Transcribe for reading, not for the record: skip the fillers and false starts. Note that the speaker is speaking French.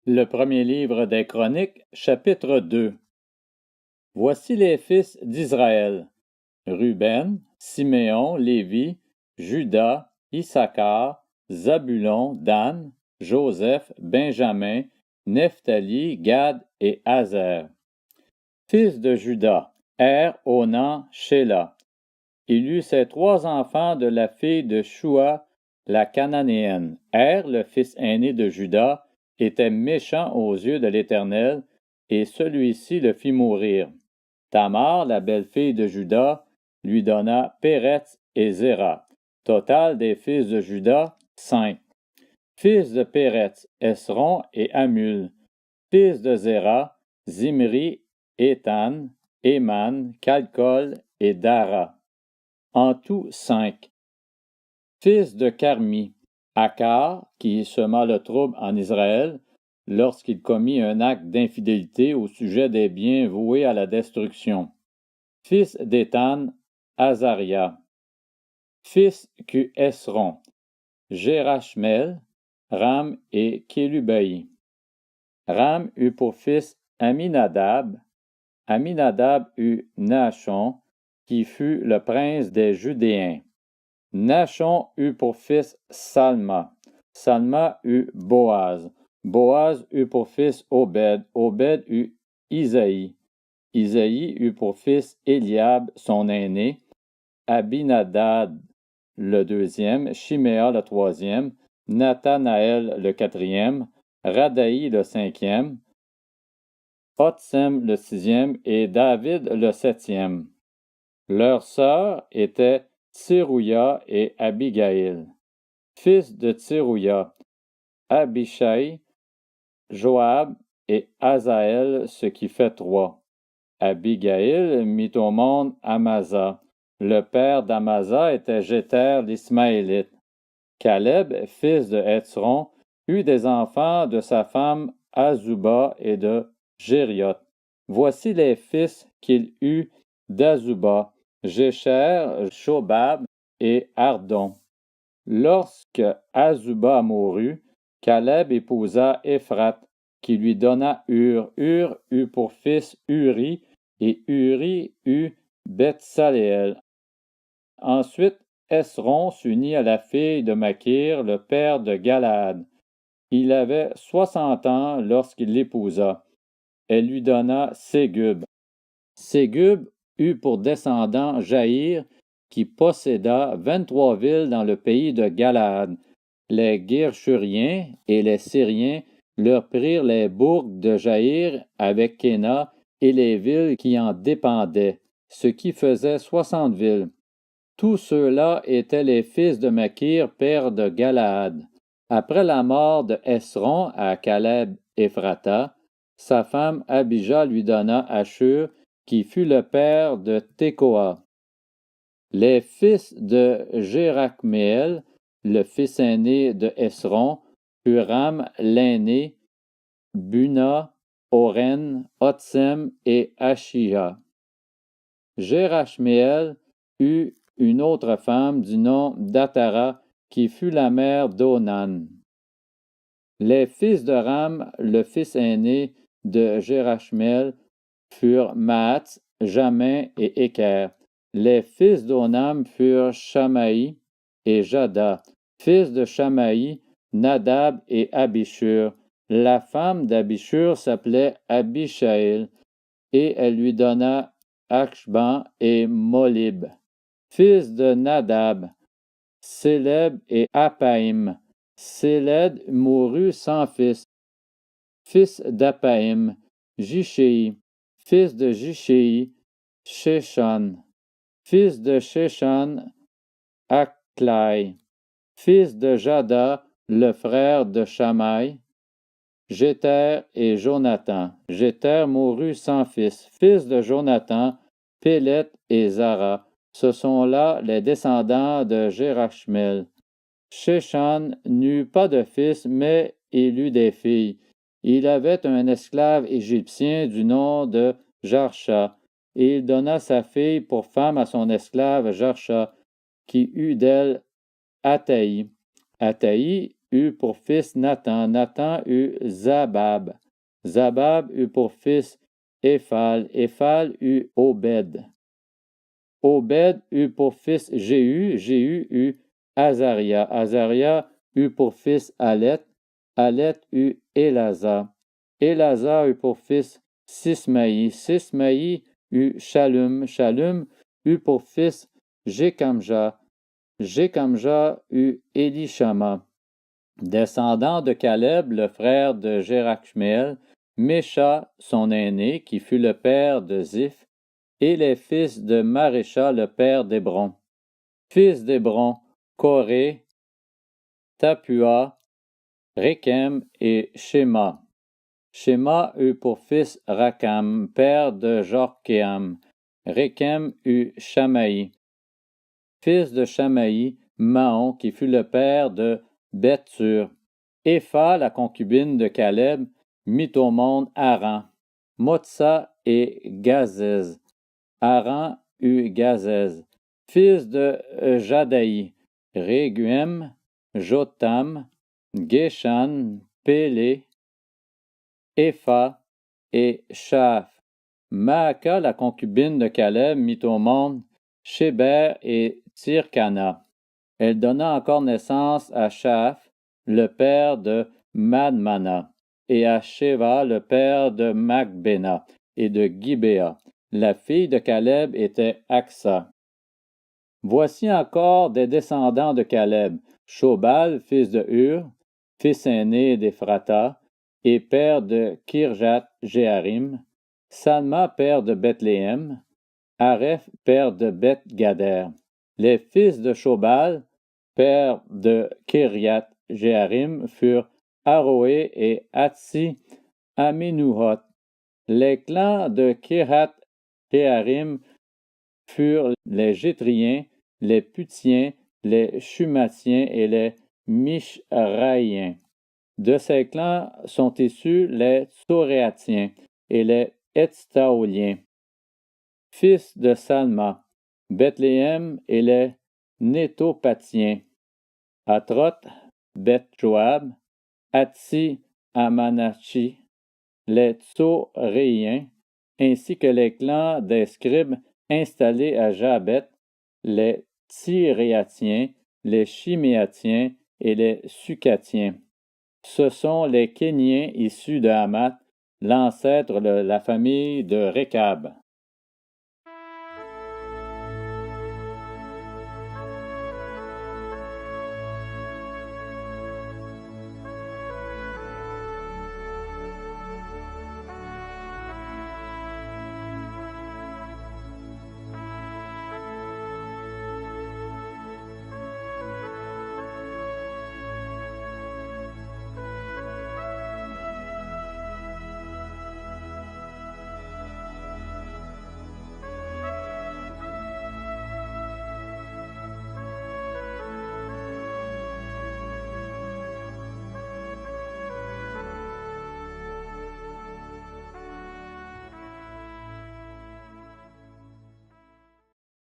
Le premier livre des Chroniques, chapitre 2. Voici les fils d'Israël: Ruben, Siméon, Lévi, Juda, Issachar, Zabulon, Dan, Joseph, Benjamin, Nephtali, Gad et Azer. Fils de Juda: Er, Onan, Shéla. Il eut ses 3 enfants de la fille de Shua, la Cananéenne. Er, le fils aîné de Juda, était méchant aux yeux de l'Éternel, et celui-ci le fit mourir. Tamar, la belle-fille de Juda, lui donna Péretz et Zéra. Total des fils de Juda, 5. Fils de Péretz, Esron et Hamul. Fils de Zéra, Zimri, Étan, Éman, Calcol et Dara. En tout 5. Fils de Carmi, Akar, qui sema le trouble en Israël, lorsqu'il commit un acte d'infidélité au sujet des biens voués à la destruction. Fils d'Étan, Azaria. Fils qu'eut Esron, Gérachmel, Ram et Kélubaï. Ram eut pour fils Aminadab. Aminadab eut Nachon, qui fut le prince des Judéens. Nachon eut pour fils Salma. Salma eut Boaz. Boaz eut pour fils Obed. Obed eut Isaïe. Isaïe eut pour fils Éliab, son aîné, Abinadab le deuxième, Shiméa le troisième, Nathanaël le quatrième, Radaï le cinquième, Otsem le sixième et David le septième. Leurs sœurs étaient Tserouia et Abigaïl. Fils de Tserouia: Abishai, Joab et Azaël, ce qui fait 3. Abigaïl mit au monde Amasa. Le père d'Amasa était Jéter l'Ismaélite. Caleb, fils de Hétzron, eut des enfants de sa femme Azuba et de Jérioth. Voici les fils qu'il eut d'Azuba: Jécher, Shobab et Ardon. Lorsque Azuba mourut, Caleb épousa Éphrath, qui lui donna Hur. Hur eut pour fils Uri, et Uri eut Bethsaléel. Ensuite, Esron s'unit à la fille de Makir, le père de Galaad. Il avait 60 ans lorsqu'il l'épousa. Elle lui donna Ségub. Ségub eut pour descendant Jaïr, qui posséda 23 villes dans le pays de Galaad. Les Guershuriens et les Syriens leur prirent les bourgs de Jaïr avec Kéna et les villes qui en dépendaient, ce qui faisait 60 villes. Tous ceux-là étaient les fils de Makir, père de Galaad. Après la mort de Esron à Caleb Ephrata, sa femme Abijah lui donna Ashur, qui fut le père de Tekoa. Les fils de Jérachméel, le fils aîné de Esron, furent Ram l'aîné, Buna, Oren, Otsem et Ashia. Jérachméel eut une autre femme du nom d'Atara, qui fut la mère d'Onan. Les fils de Ram, le fils aîné de Jérachméel, furent Maat, Jamin et Éker. Les fils d'Onam furent Shamaï et Jada. Fils de Shamaï, Nadab et Abishur. La femme d'Abishur s'appelait Abishaïl, et elle lui donna Achban et Molib. Fils de Nadab, Séleb et Apaïm. Séled mourut sans fils. Fils d'Apaïm, Jishéi. Fils de Jishéi, Shéshan. Fils de Shéshan, Aklai. Fils de Jada, le frère de Shamaï, Jéter et Jonathan. Jéter mourut sans fils. Fils de Jonathan, Pélet et Zara. Ce sont là les descendants de Jérachmel. Shéshan n'eut pas de fils, mais il eut des filles. Il avait un esclave égyptien du nom de Jarsha, et il donna sa fille pour femme à son esclave Jarsha, qui eut d'elle Ataï. Ataï eut pour fils Nathan. Nathan eut Zabab. Zabab eut pour fils Éphal. Éphal eut Obed. Obed eut pour fils Jéhu. Jéhu eut Azaria. Azaria eut pour fils Alet. Alet eut Élazar. Élazar eut pour fils Sismaï. Sismaï eut Shallum. Shallum eut pour fils Jékamja. Jékamja eut Élishama. Descendant de Caleb, le frère de Jérachmeel, Mécha, son aîné, qui fut le père de Ziph, et les fils de Marécha, le père d'Hébron. Fils d'Hébron, Coré, Tapua, Rékem et Shéma. Shéma eut pour fils Rakam, père de Jorkéam. Rékem eut Shamaï. Fils de Shamaï, Maon, qui fut le père de Bethsur. Épha, la concubine de Caleb, mit au monde Aran, Motsa et Gazez. Aran eut Gazez. Fils de Jadaï, Réguem, Jotam, Geshan, Pélé, Épha et Shaph. Maaka, la concubine de Caleb, mit au monde Sheber et Tirkana. Elle donna encore naissance à Shaph, le père de Madmana, et à Sheva, le père de Macbéna et de Gibéa. La fille de Caleb était Aksa. Voici encore des descendants de Caleb: Shobal, fils de Hur, fils aîné d'Ephrata, et père de Kirjat Jéarim, Salma, père de Bethléem, Areph, père de Beth-Gader. Les fils de Shobal, père de Kiriat Jéarim, furent Aroé et Hatsi Aminuhot. Les clans de Kirat Jéarim furent les Jétriens, les Putiens, les Shumatiens et les Mishraïens. De ces clans sont issus les Tsoréatiens et les Hetstaoliens. Fils de Salma, Bethléem et les Nétopatiens. Atrot, Beth-Joab, Hatsi Amanachi, les Tsoréiens, ainsi que les clans des scribes installés à Jabet, les Tiréatiens, les Chiméatiens et les Sucatiens. Ce sont les Kéniens issus de Hamath, l'ancêtre de la famille de Récab.